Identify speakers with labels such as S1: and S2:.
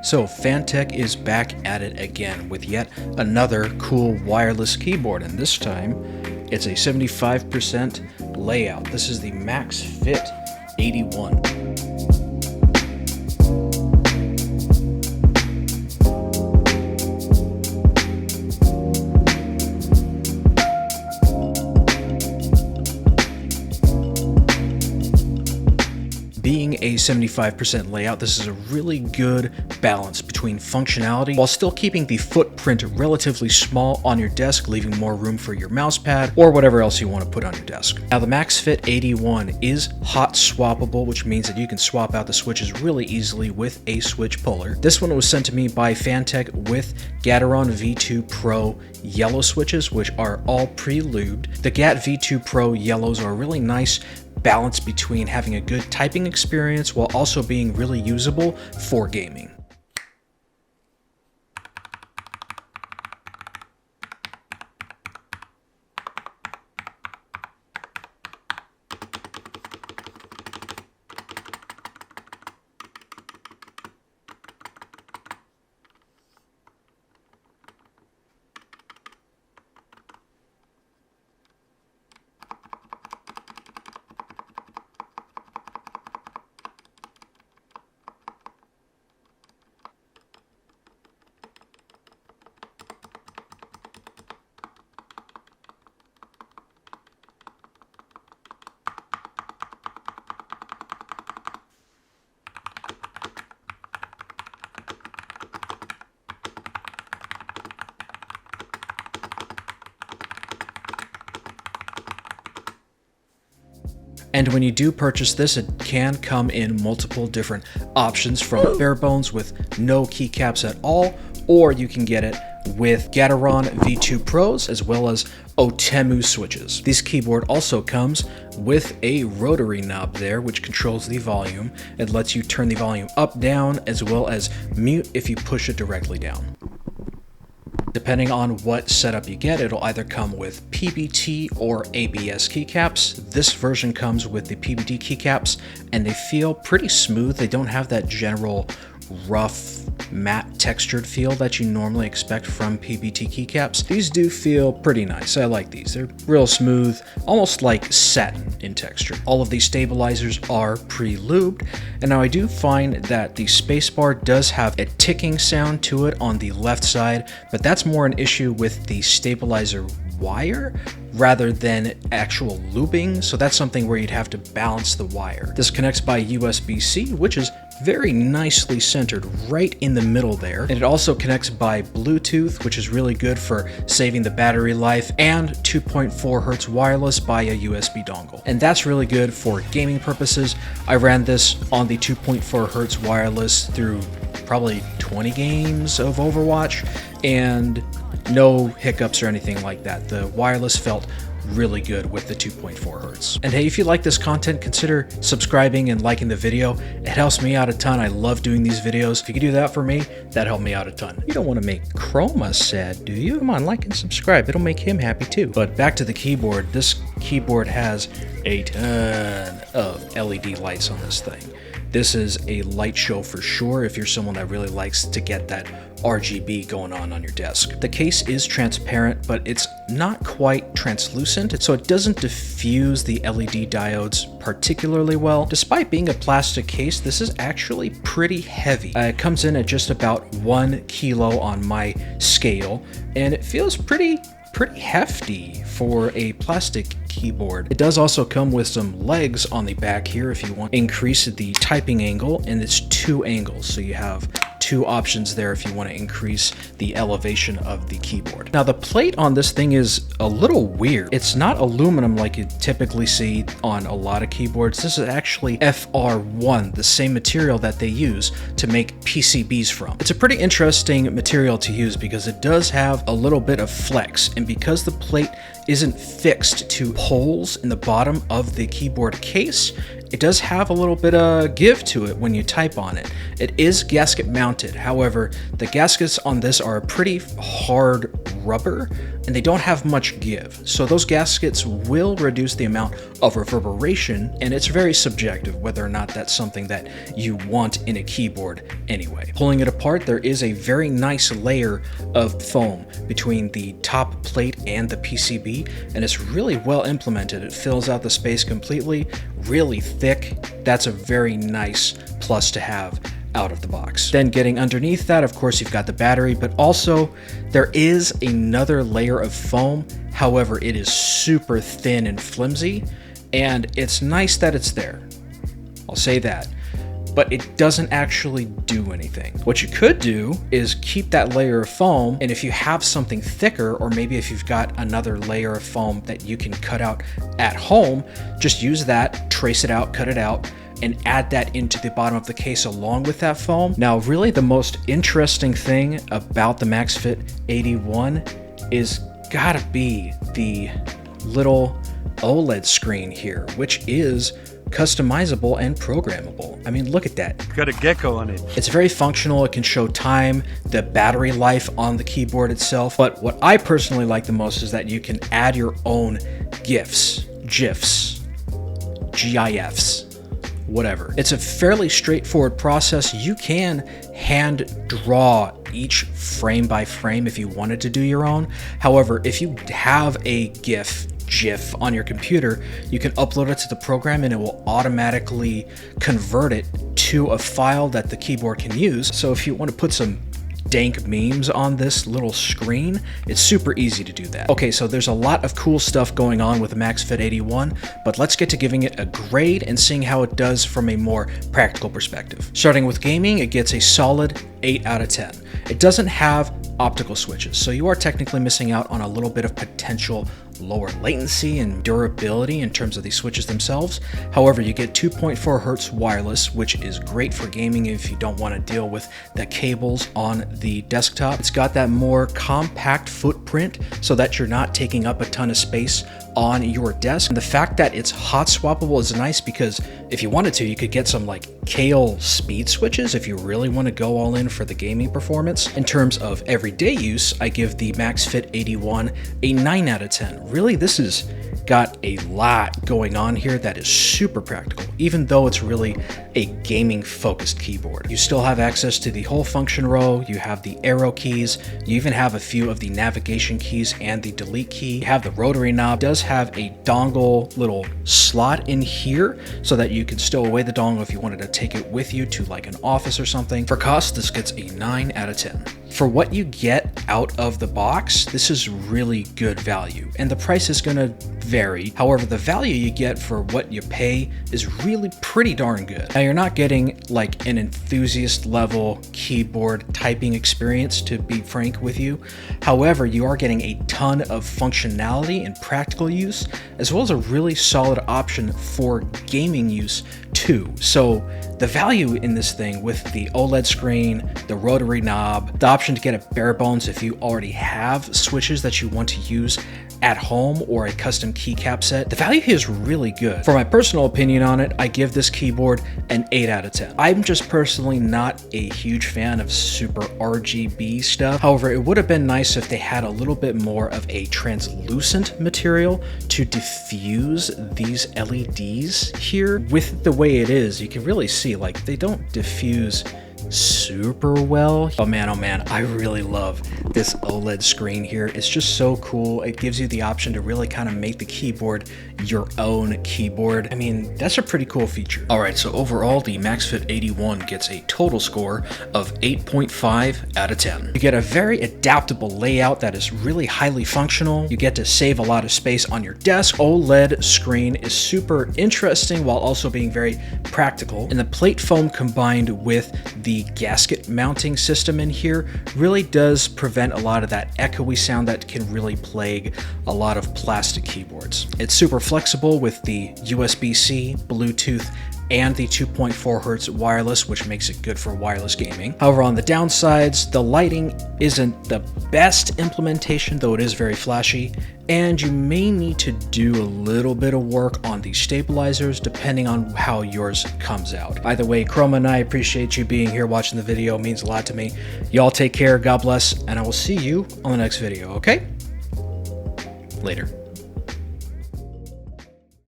S1: So Fantech is back at it again with yet another cool wireless keyboard, and this time it's a 75% layout. This is the MAXFIT81. Being a 75% layout, this is a really good balance between functionality while still keeping the footprint relatively small on your desk, leaving more room for your mouse pad or whatever else you want to put on your desk. Now the MAXFIT81 is hot swappable, which means that you can swap out the switches really easily with a switch puller. This one was sent to me by Fantech with Gateron V2 Pro yellow switches, which are all pre-lubed. The GAT V2 Pro yellows are a really nice balance between having a good typing experience while also being really usable for gaming. And when you do purchase this, it can come in multiple different options, from bare bones with no keycaps at all, or you can get it with Gateron V2 Pros as well as Otemu switches. This keyboard also comes with a rotary knob there, which controls the volume. It lets you turn the volume up, down, as well as mute if you push it directly down. Depending on what setup you get, it'll either come with PBT or ABS keycaps. This version comes with the PBT keycaps, and they feel pretty smooth. They don't have that general rough, matte textured feel that you normally expect from PBT keycaps. These do feel pretty nice. I like these. They're real smooth, almost like satin in texture. All of these stabilizers are pre-lubed, and now I do find that the spacebar does have a ticking sound to it on the left side, but that's more an issue with the stabilizer wire rather than actual looping, so that's something where you'd have to balance the wire. This connects by USB-C, which is very nicely centered right in the middle there. And it also connects by Bluetooth, which is really good for saving the battery life, and 2.4 Hz wireless by a USB dongle. And that's really good for gaming purposes. I ran this on the 2.4 Hz wireless through probably 20 games of Overwatch, and no hiccups or anything like that. The wireless felt really good with the 2.4 Hz. And hey, if you like this content, consider subscribing and liking the video. It helps me out a ton. I love doing these videos. If you could do that for me, that'd help me out a ton. You don't want to make Chroma sad, do you? Come on, like and subscribe. It'll make him happy too. But back to the keyboard. This keyboard has a ton of LED lights on this thing. This is a light show for sure if you're someone that really likes to get that RGB going on your desk. The case is transparent, but it's not quite translucent, so it doesn't diffuse the LED diodes particularly well. Despite being a plastic case, this is actually pretty heavy. It comes in at just about 1 kilo on my scale, and it feels pretty hefty for a plastic keyboard. It does also come with some legs on the back here if you want to increase the typing angle, and it's 2 angles, so you have 2 options there if you want to increase the elevation of the keyboard. Now the plate on this thing is a little weird. It's not aluminum like you typically see on a lot of keyboards. This is actually FR1, the same material that they use to make PCBs from. It's a pretty interesting material to use because it does have a little bit of flex, and because the plate isn't fixed to holes in the bottom of the keyboard case, it does have a little bit of give to it when you type on it. It is gasket mounted. However, the gaskets on this are a pretty hard rubber and they don't have much give. So those gaskets will reduce the amount of reverberation, and it's very subjective whether or not that's something that you want in a keyboard anyway. Pulling it apart, there is a very nice layer of foam between the top plate and the PCB, and it's really well implemented. It fills out the space completely, really thick. That's a very nice plus to have out of the box. Then getting underneath that, of course, you've got the battery, but also there is another layer of foam. However, it is super thin and flimsy, and it's nice that it's there. I'll say that. But it doesn't actually do anything. What you could do is keep that layer of foam, and if you have something thicker, or maybe if you've got another layer of foam that you can cut out at home, just use that, trace it out, cut it out, and add that into the bottom of the case along with that foam. Now, really the most interesting thing about the MAXFIT81 is gotta be the little OLED screen here, which is customizable and programmable. I mean, look at that.
S2: Got a gecko on it.
S1: It's very functional. It can show time, the battery life on the keyboard itself. But what I personally like the most is that you can add your own GIFs, GIFs, whatever. It's a fairly straightforward process. You can hand draw each frame by frame if you wanted to do your own. However, if you have a GIF on your computer, you can upload it to the program and it will automatically convert it to a file that the keyboard can use. So if you want to put some dank memes on this little screen, it's super easy to do that. Okay, so there's a lot of cool stuff going on with the MAXFIT81, but let's get to giving it a grade and seeing how it does from a more practical perspective. Starting with gaming, it gets a solid 8 out of 10. It doesn't have optical switches, so you are technically missing out on a little bit of potential lower latency and durability in terms of these switches themselves. However, you get 2.4 Hz wireless, which is great for gaming if you don't want to deal with the cables on the desktop. It's got that more compact footprint so that you're not taking up a ton of space on your desk. And the fact that it's hot swappable is nice because if you wanted to, you could get some like Kale speed switches if you really want to go all in for the gaming performance. In terms of everyday use, I give the MAXFIT81 a 9 out of 10. Really, this has got a lot going on here that is super practical, even though it's really a gaming focused keyboard. You still have access to the whole function row, you have the arrow keys, you even have a few of the navigation keys and the delete key. You have the rotary knob. It does have a dongle little slot in here so that you can stow away the dongle if you wanted to take it with you to like an office or something. For cost, this gets a 9 out of 10. For what you get out of the box, this is really good value, and the price is gonna vary. However, the value you get for what you pay is really pretty darn good. Now, you're not getting like an enthusiast level keyboard typing experience, to be frank with you. However, you are getting a ton of functionality and practical use, as well as a really solid option for gaming use too. So the value in this thing with the OLED screen, the rotary knob, the option to get a bare bones if you already have switches that you want to use at home or a custom keycap set, the value here is really good. For my personal opinion on it, I give this keyboard an 8 out of 10. I'm just personally not a huge fan of super RGB stuff. However, it would have been nice if they had a little bit more of a translucent material to diffuse these LEDs here. With the way it is, you can really see like they don't diffuse super well. Oh man, I really love this OLED screen here. It's just so cool. It gives you the option to really kind of make the keyboard your own keyboard. I mean, that's a pretty cool feature. All right, so overall, the MAXFIT81 gets a total score of 8.5 out of 10. You get a very adaptable layout that is really highly functional. You get to save a lot of space on your desk. OLED screen is super interesting while also being very practical. And the plate foam combined with the gasket mounting system in here really does prevent a lot of that echoey sound that can really plague a lot of plastic keyboards. It's super flexible with the USB-C, Bluetooth, and the 2.4 Hz wireless, which makes it good for wireless gaming. However, on the downsides, the lighting isn't the best implementation, though it is very flashy, and you may need to do a little bit of work on the stabilizers depending on how yours comes out. Either way, Chroma and I appreciate you being here watching the video. It means a lot to me. Y'all take care, God bless, and I will see you on the next video, okay? Later.